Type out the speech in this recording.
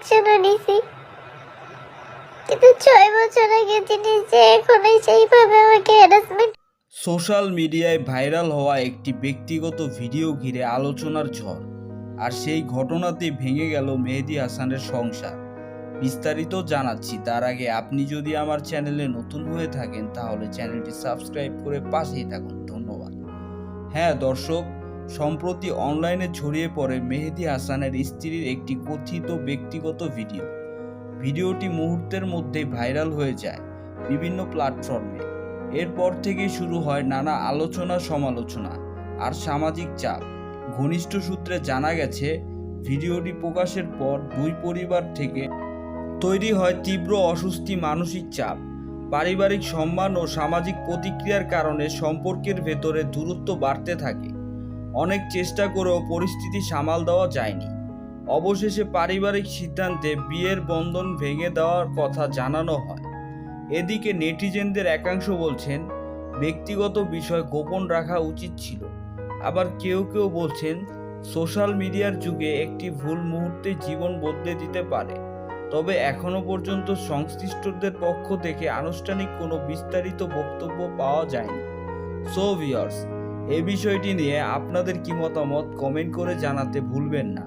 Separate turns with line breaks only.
জন্য নিছি, কিন্তু 6 বছর আগে জিনিস যে এখন সেইভাবে আমাকে হ্যারাসমেন্ট।
সোশ্যাল মিডিয়ায় ভাইরাল হওয়া একটি ব্যক্তিগত ভিডিও ঘিরে আলোচনার ঝড়, আর সেই ঘটনাতে ভেঙে গেল মেহেদী হাসানের সংসার। বিস্তারিত জানাচ্ছি তার আগে আপনি যদি আমার চ্যানেলে নতুন হয়ে থাকেন তাহলে চ্যানেলটি সাবস্ক্রাইব করে পাশেই থাকুন। ধন্যবাদ। হ্যাঁ দর্শক, সম্প্রতি অনলাইনে ছড়িয়ে পড়ে মেহেদী হাসানের স্ত্রীর একটি কথিত ব্যক্তিগত ভিডিওটি মুহূর্তের মধ্যেই ভাইরাল হয়ে যায় বিভিন্ন প্ল্যাটফর্মে। এরপর থেকেই শুরু হয় নানা আলোচনা সমালোচনা আর সামাজিক চাপ। ঘনিষ্ঠ সূত্রে জানা গেছে, ভিডিওটি প্রকাশের পর দুই পরিবার থেকে তৈরি হয় তীব্র অস্বস্তি, মানসিক চাপ, পারিবারিক সম্মান ও সামাজিক প্রতিক্রিয়ার কারণে সম্পর্কের ভেতরে দূরত্ব বাড়তে থাকে। অনেক চেষ্টা করেও পরিস্থিতি সামাল দেওয়া যায়নি। অবশেষে পারিবারিক সিদ্ধান্তে বিয়ের বন্ধন ভেঙে দেওয়ার কথা জানানো হয়। এদিকে নেটিজেনদের একাংশ বলছেন ব্যক্তিগত বিষয় গোপন রাখা উচিত ছিল। আবার কেউ কেউ বলছেন সোশ্যাল মিডিয়ার যুগে একটি ভুল মুহূর্তে জীবন বদলে দিতে পারে। তবে এখনো পর্যন্ত সংশ্লিষ্টদের পক্ষ থেকে আনুষ্ঠানিক কোনো বিস্তারিত বক্তব্য পাওয়া যায়নি। সো ভিউয়ার্স, এই বিষয়টি নিয়ে আপনাদের কি মতামত কমেন্ট করে জানাতে ভুলবেন না।